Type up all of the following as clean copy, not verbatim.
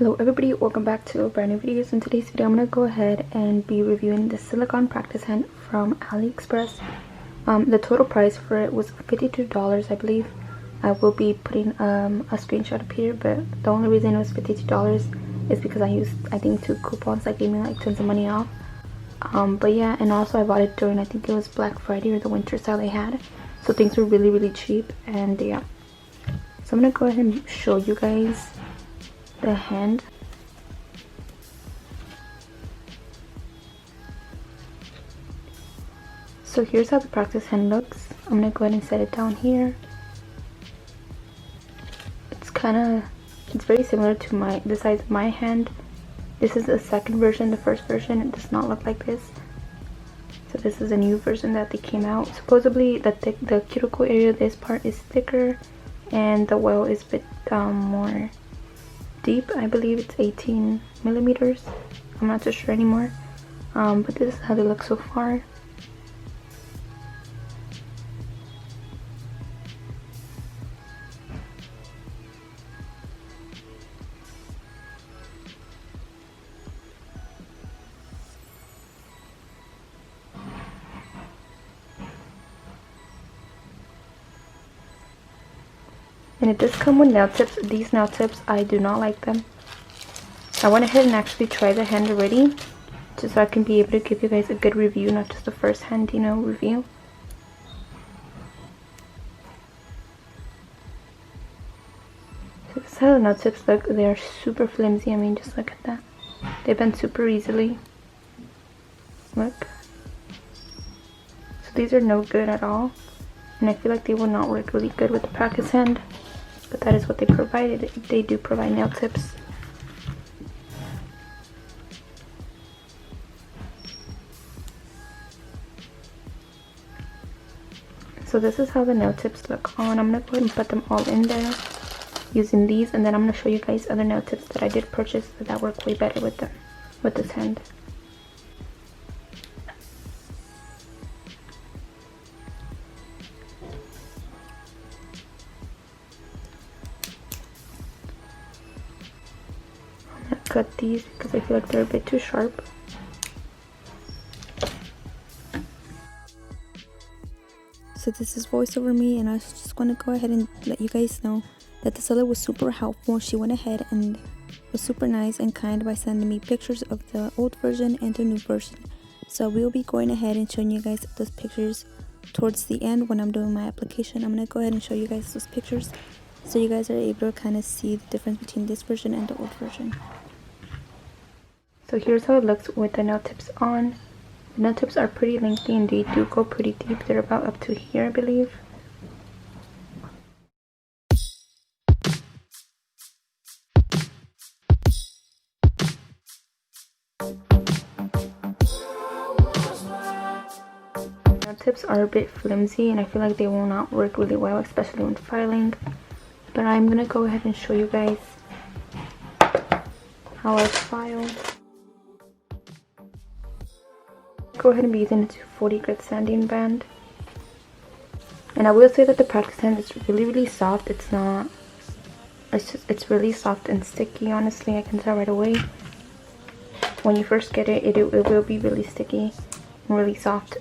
Hello everybody, welcome back to a brand new video. So in today's video I'm going to go ahead and be reviewing the silicone practice hand from Aliexpress. The total price for it was $52, I believe. I will be putting a screenshot up here, but the only reason it was $52 is because I used, I think, 2 coupons that gave me like tons of money off. But yeah, and also I bought it during, I think it was Black Friday or the winter sale they had, so things were really cheap. And yeah, so I'm gonna go ahead and show you guys the hand. So here's how the practice hand looks. I'm gonna go ahead and set it down here. It's very similar to the size of my hand. This is the second version. The first version, it does not look like this. So this is a new version that they came out. Supposedly the cuticle area, this part is thicker, and the welt is a bit more deep. I believe it's 18 millimeters. I'm not too sure anymore. But this is how they look so far. And it does come with nail tips. These nail tips, I do not like them. I went ahead and actually tried the hand already, just so I can be able to give you guys a good review, not just the first hand, review. So this is how the nail tips look. They are super flimsy. I mean, just look at that. They bend super easily. Look. So these are no good at all. And I feel like they will not work really good with the practice hand. But that is what they provided. They do provide nail tips. So this is how the nail tips look on. I'm going to go ahead and put them all in there using these. And then I'm going to show you guys other nail tips that I did purchase that work way better with them, with this hand. Cut these because I feel like they're a bit too sharp. So this is voice over me, and I just want to go ahead and let you guys know that the seller was super helpful. She went ahead and was super nice and kind by sending me pictures of the old version and the new version. So we'll be going ahead and showing you guys those pictures towards the end when I'm doing my application. I'm going to go ahead and show you guys those pictures so you guys are able to kind of see the difference between this version and the old version. So here's how it looks with the nail tips on. The nail tips are pretty lengthy and they do go pretty deep. They're about up to here, I believe. Nail tips are a bit flimsy and I feel like they will not work really well, especially when filing. But I'm gonna go ahead and show you guys how I file. Go ahead and be using a 240 grit sanding band. And I will say that the practice hand is really soft. It's really soft and sticky. Honestly, I can tell right away. When you first get it, it will be really sticky and really soft.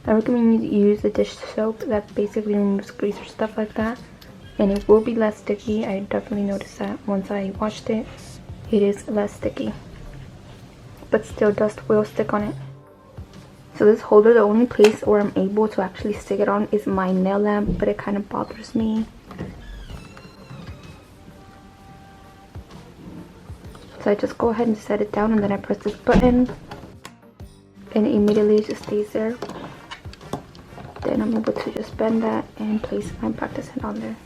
I recommend you use a dish soap that basically removes grease or stuff like that, and it will be less sticky. I definitely noticed that once I washed it. It is less sticky, but still dust will stick on it. So this holder, the only place where I'm able to actually stick it on is my nail lamp, but it kind of bothers me. So I just go ahead and set it down, and then I press this button and immediately it just stays there. Then I'm able to just bend that and place my practice hand on there.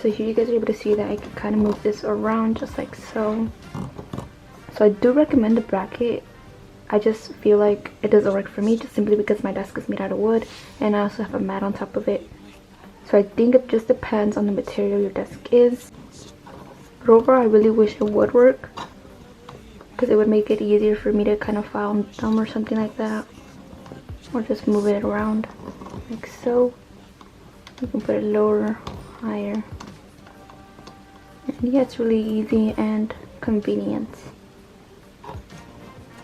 So here you guys are able to see that I can kind of move this around just like so. So I do recommend the bracket. I just feel like it doesn't work for me just simply because my desk is made out of wood and I also have a mat on top of it. So I think it just depends on the material your desk is. But overall, I really wish it would work, because it would make it easier for me to kind of file on thumb or something like that, or just move it around like so. You can put it lower, higher, and yeah, it's really easy and convenient.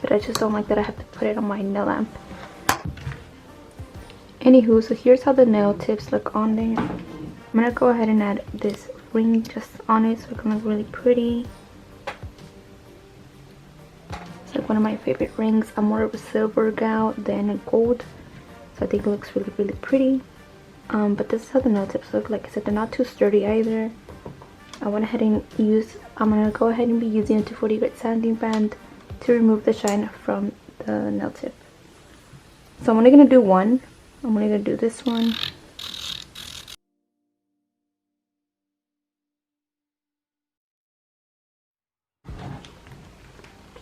But I just don't like that I have to put it on my nail lamp. Anywho, so here's how the nail tips look on there. I'm gonna go ahead and add this ring just on it so it can look really pretty. It's like one of my favorite rings. I'm more of a silver gal than a gold, so I think it looks really, really pretty. But this is how the nail tips look. Like I said, they're not too sturdy either. I'm gonna go ahead and be using a 240 grit sanding band to remove the shine from the nail tip. So I'm only gonna do one. I'm only gonna do this one.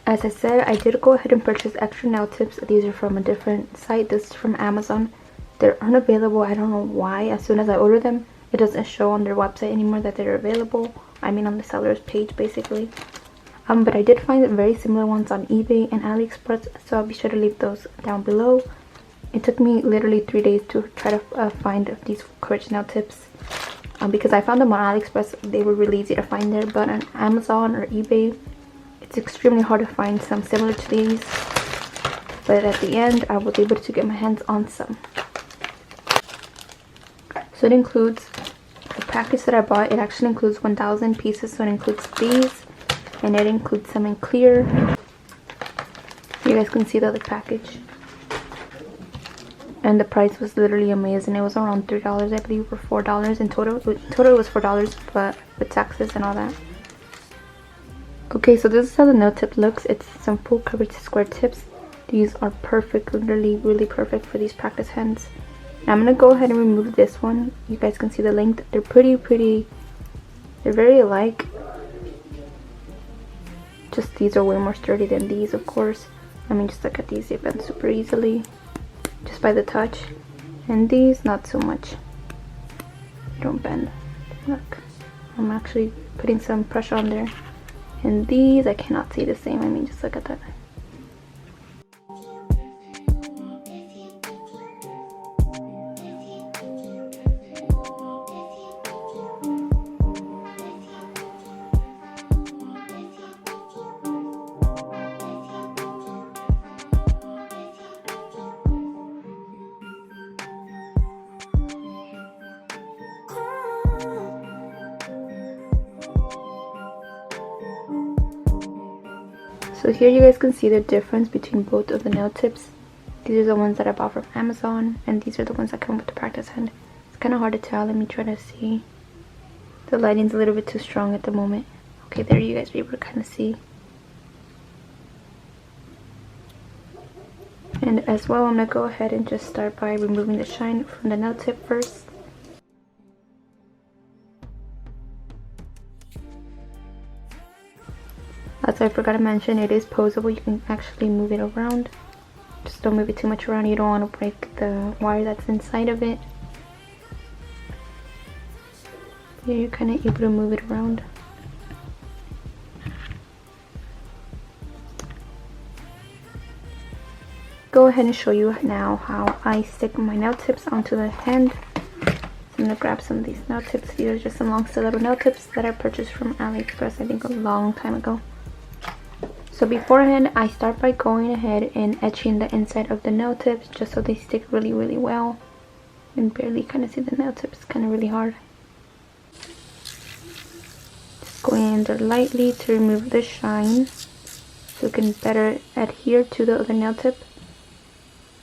As I said, I did go ahead and purchase extra nail tips. These are from a different site. This is from Amazon. They're unavailable. I don't know why. As soon as I order them, it doesn't show on their website anymore that they're available. I mean on the seller's page basically. But I did find very similar ones on eBay and Aliexpress, so I'll be sure to leave those down below. It took me literally 3 days to try to find these courage nail tips. Because I found them on Aliexpress, they were really easy to find there, but on Amazon or eBay, it's extremely hard to find some similar to these. But at the end, I was able to get my hands on some. So it includes the package that I bought. It actually includes 1,000 pieces, so it includes these, and it includes some in clear. You guys can see the other package. And the price was literally amazing. It was around $3, I believe, or $4 in total. In total it was $4, but with taxes and all that. Okay, so this is how the nail tip looks. It's some full coverage square tips. These are perfect, literally really perfect for these practice hands. Now I'm gonna go ahead and remove this one. You guys can see the length. They're pretty. They're very alike. Just these are way more sturdy than these, of course. I mean, just look at these. They bend super easily, just by the touch. And these, not so much. They don't bend. Look, I'm actually putting some pressure on there. And these, I cannot see the same. I mean, just look at that. So here you guys can see the difference between both of the nail tips. These are the ones that I bought from Amazon, and these are the ones that come with the practice hand. It's kind of hard to tell. Let me try to see. The lighting's a little bit too strong at the moment. Okay, there you guys be able to kind of see. And as well, I'm going to go ahead and just start by removing the shine from the nail tip first. Also, I forgot to mention, it is poseable. You can actually move it around. Just don't move it too much around. You don't want to break the wire that's inside of it. Yeah, you're kind of able to move it around. Go ahead and show you now how I stick my nail tips onto the hand. So I'm going to grab some of these nail tips. These are just some long stiletto nail tips that I purchased from Aliexpress, I think a long time ago. So beforehand, I start by going ahead and etching the inside of the nail tips just so they stick really, really well. You can barely kind of see the nail tips, kind of really hard. Just going in there lightly to remove the shine so it can better adhere to the other nail tip.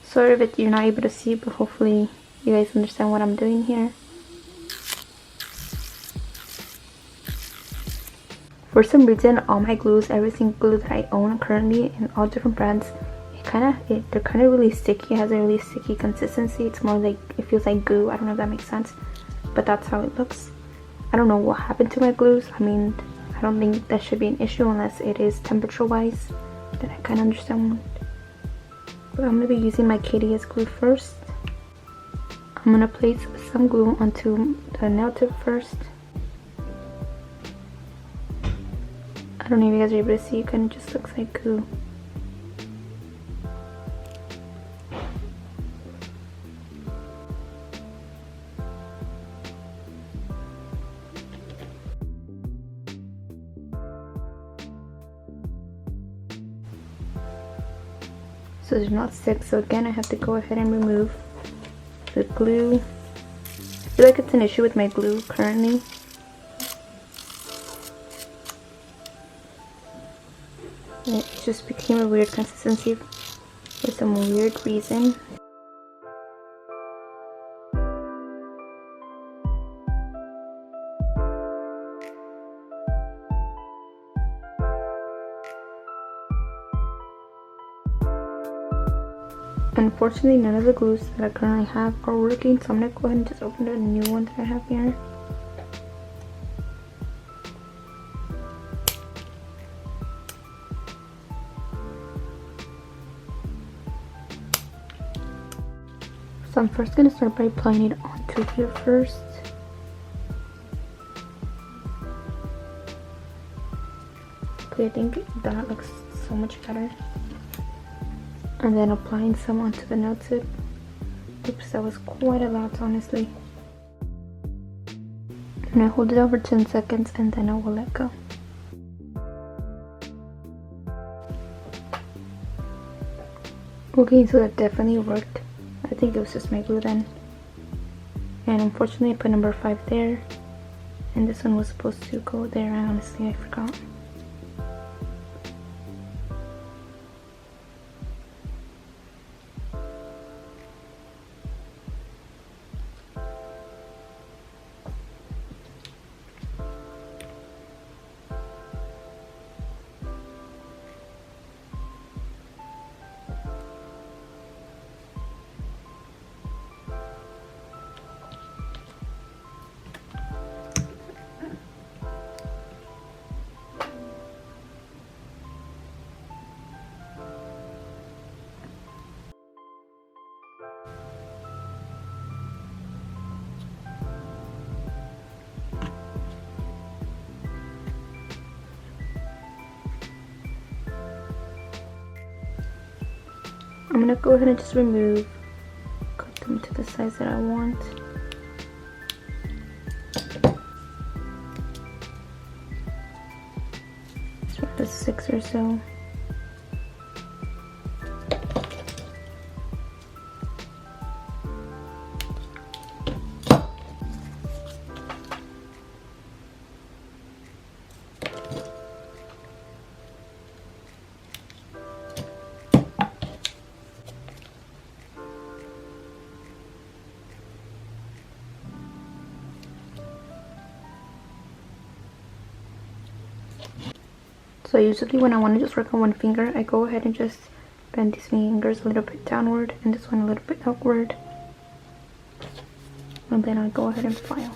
Sort of it you're not able to see, but hopefully you guys understand what I'm doing here. For some reason, all my glues, every single glue that I own currently in all different brands, they're kind of really sticky. It has a really sticky consistency. It's more like, it feels like goo. I don't know if that makes sense, but that's how it looks. I don't know what happened to my glues. I mean, I don't think that should be an issue unless it is temperature wise. Then I kind of understand. But I'm going to be using my KDS glue first. I'm going to place some glue onto the nail tip first. I don't know if you guys are able to see, it kind of just looks like goo. So they're not stick, so again I have to go ahead and remove the glue. I feel like it's an issue with my glue currently. It just became a weird consistency for some weird reason. Unfortunately, none of the glues that I currently have are working, so I'm going to go ahead and just open the new one that I have here. So I'm first going to start by applying it onto here first. Okay, I think that looks so much better. And then applying some onto the nail tip. Oops, that was quite a lot, honestly. And I hold it over 10 seconds and then I will let go. Okay, so that definitely worked. I think it was just my glue then. And unfortunately I put number 5 there. And this one was supposed to go there, and honestly I forgot. I'm gonna go ahead and just cut them to the size that I want. It's around a 6 or so. So usually when I want to just work on one finger, I go ahead and just bend these fingers a little bit downward and this one a little bit upward. And then I go ahead and file.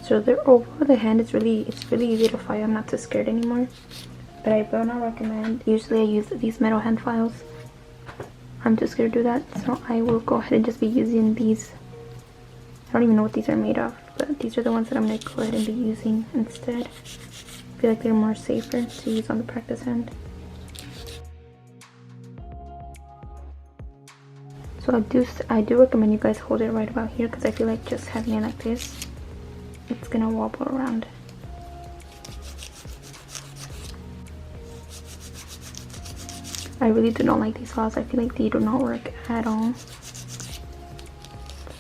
So over the hand, it's really easy to file. I'm not too scared anymore. But I will not recommend. Usually I use these metal hand files. I'm too scared to do that, so I will go ahead and just be using these. I don't even know what these are made of, but these are the ones that I'm going to go ahead and be using instead. I feel like they're more safer to use on the practice hand. So I do recommend you guys hold it right about here, because I feel like just having it like this, it's going to wobble around. I really do not like these files. I feel like they do not work at all.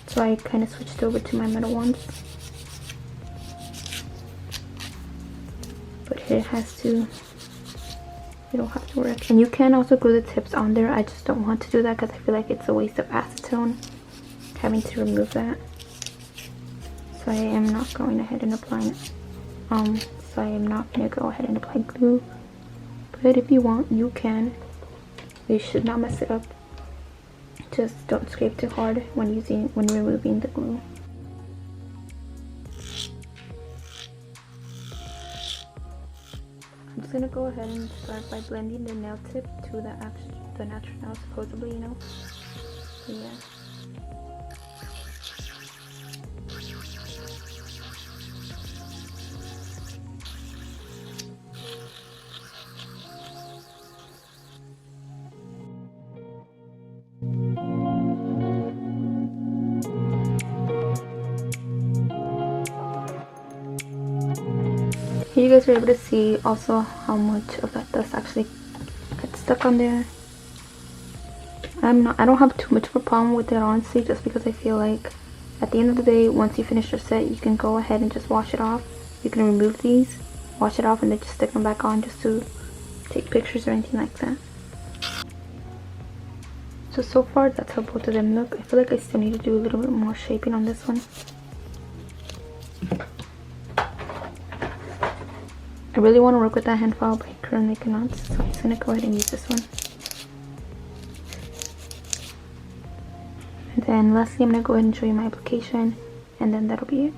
So I kind of switched over to my metal ones. But it it'll have to work. And you can also glue the tips on there. I just don't want to do that because I feel like it's a waste of acetone having to remove that. So I am not going ahead and applying it. So I am not going to go ahead and apply glue. But if you want, you can. You should not mess it up. Just don't scrape too hard when removing the glue. I'm just gonna go ahead and start by blending the nail tip to the natural nail, supposedly, you know. So yeah. Here you guys are able to see also how much of that dust actually gets stuck on there. I don't have too much of a problem with it, honestly, just because I feel like at the end of the day, once you finish your set, you can go ahead and just wash it off. You can remove these, wash it off, and then just stick them back on just to take pictures or anything like that. So far that's how both of them look. I feel like I still need to do a little bit more shaping on this one. I really want to work with that hand file, but I currently cannot, so I'm just going to go ahead and use this one. And then lastly, I'm going to go ahead and show you my application, and then that'll be it.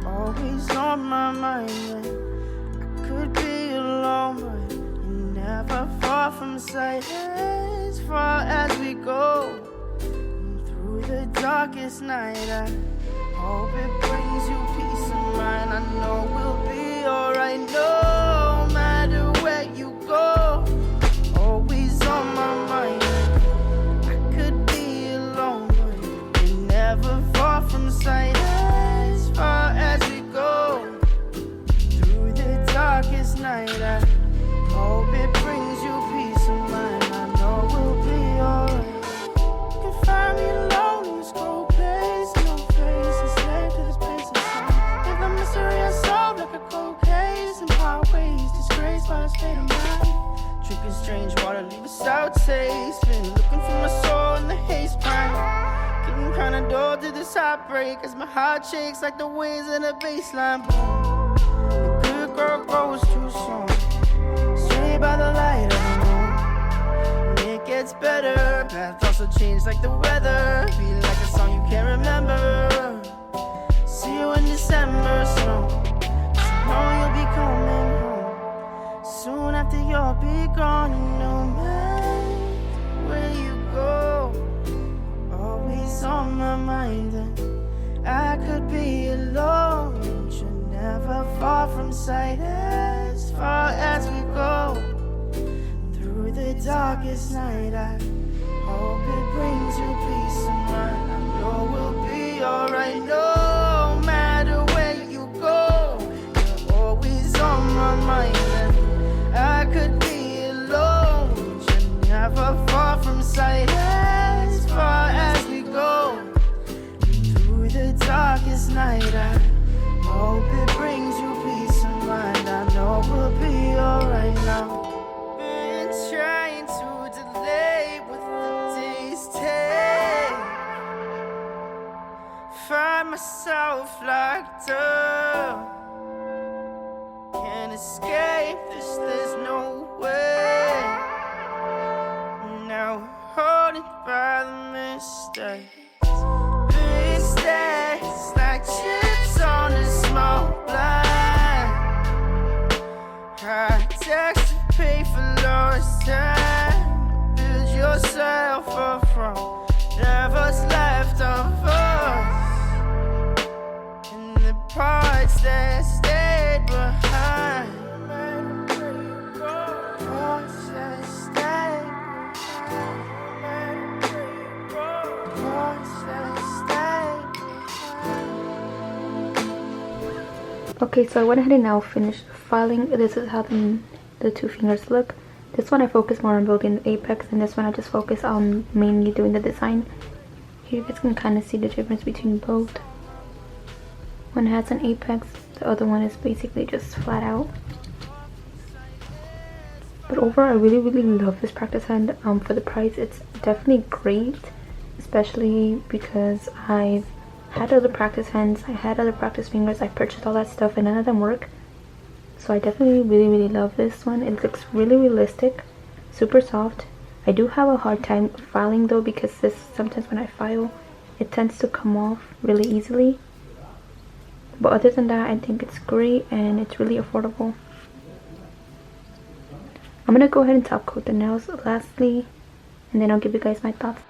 Always on my mind, I could be alone, but you're never far from sight. As far as we go, through the darkest night, I hope it brings you peace of mind. I know we'll be alright, no matter where you go. Always on my mind, I could be alone, but you're never far from sight. As far as we go, through the darkest night, I hope it brings you peace of mind. I know we'll be alright. You can find me alone in this cold place, no face, a slave to this place inside. If the mystery I solve like a cold case, and highways disgraced by a state of mind. Drinking strange water, leave a sour taste. Been looking for my soul in the haze prime. Getting kinda dull to this heartbreak as my heart shakes like the waves in a baseline. The good girl goes too soon, straight by the light of the moon. And it gets better, paths also change like the weather. Feel like a song you can't remember. See you in December, so I know you'll be coming home soon after you'll be gone. And no matter where you go, always on my mind, and I could be alone, but you're never far from sight. As far as we go, through the darkest night, I hope it brings you peace of mind. I know we'll be alright, no matter where you go. You're always on my mind, and I could be alone, but you're never far from sight. As far as we go, through the darkest night, I hope it brings you peace of mind. I know we'll be alright now. Been trying to delay what the days take. Find myself locked up, can't escape this, there's no way. Now haunted by the mistakes. Big stacks like chips on a small blind. High tax to pay for lost time. Build yourself up from whatever's left of us, and the parts that stayed behind. Parts that stayed behind. Parts that stayed behind. Okay, so I went ahead and now finished filing. This is how the two fingers look. This one I focus more on building the apex, and this one I just focus on mainly doing the design. Here you guys can kind of see the difference between both. One has an apex, the other one is basically just flat out. But overall, I really love this practice hand. For the price, it's definitely great, especially because I've had other practice hands, I had other practice fingers, I purchased all that stuff and none of them work. So I definitely really love this one. It looks really realistic, super soft. I do have a hard time filing though, because this sometimes when I file it tends to come off really easily. But other than that, I think it's great and it's really affordable. I'm gonna go ahead and top coat the nails lastly, and then I'll give you guys my thoughts.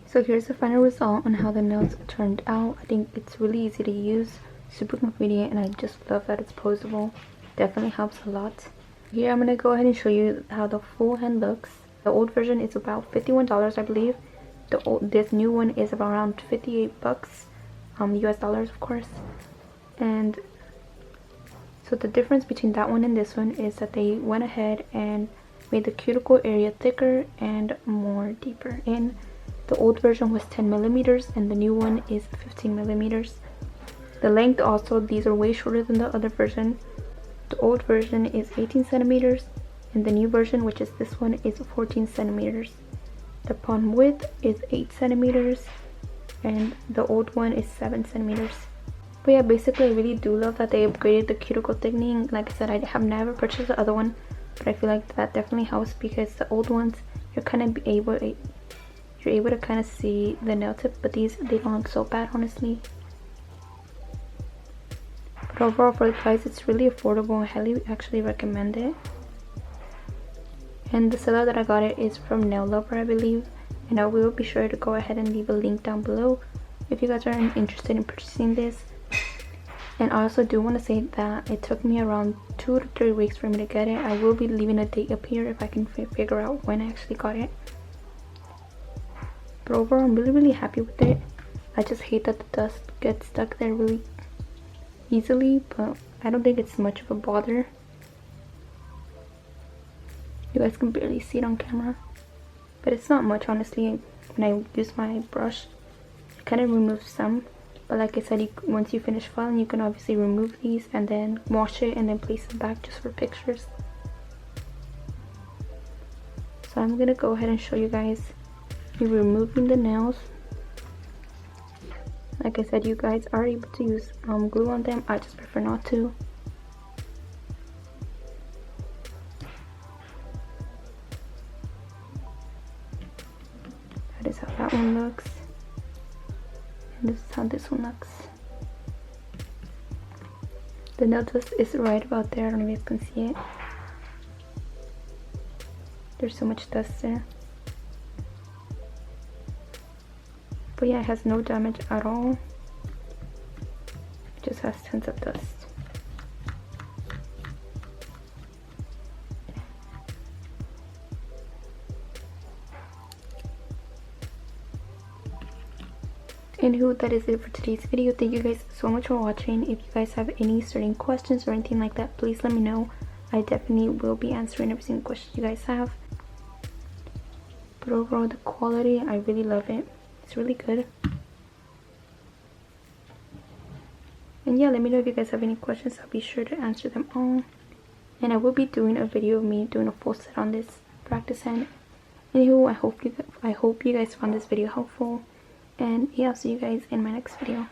So here's the final result on how the nails turned out. I think it's really easy to use, super convenient, and I just love that it's posable. Definitely helps a lot. Here I'm going to go ahead and show you how the full hand looks. The old version is about $51, I believe. This new one is around 58 bucks, US dollars of course. And so the difference between that one and this one is that they went ahead and made the cuticle area thicker and more deeper in. The old version was 10 millimeters and the new one is 15 millimeters. The length also, these are way shorter than the other version. The old version is 18 centimeters and the new version, which is this one, is 14 centimeters. The palm width is 8 centimeters and the old one is 7 centimeters. But yeah, basically I really do love that they upgraded the cuticle thickening. Like I said, I have never purchased the other one, but I feel like that definitely helps, because the old ones you're able to kind of see the nail tip, but these, they don't look so bad honestly. But overall, for the price, it's really affordable. I highly actually recommend it. And the seller that I got it is from Nail Lover, I believe, and I will be sure to go ahead and leave a link down below if you guys are interested in purchasing this. And I also do want to say that it took me around 2 to 3 weeks for me to get it. I will be leaving a date up here if I can figure out when I actually got it. But overall, I'm really happy with it. I just hate that the dust gets stuck there really easily, but I don't think it's much of a bother. You guys can barely see it on camera, but it's not much honestly. When I use my brush, it kind of removes some, but like I said, once you finish filing, you can obviously remove these and then wash it and then place them back just for pictures. So I'm gonna go ahead and show you guys me removing the nails. Like I said, you guys are able to use glue on them. I just prefer not to. That is how that one looks. And this is how this one looks. The nail dust is right about there. I don't know if you can see it. There's so much dust there. But yeah, it has no damage at all. It just has tons of dust. Anywho, that is it for today's video. Thank you guys so much for watching. If you guys have any certain questions or anything like that, please let me know. I definitely will be answering every single question you guys have. But overall, the quality, I really love it. It's really good. And yeah, let me know if you guys have any questions. I'll be sure to answer them all. And I will be doing a video of me doing a full set on this practice hand. Anywho, I hope you guys found this video helpful. And yeah, I'll see you guys in my next video.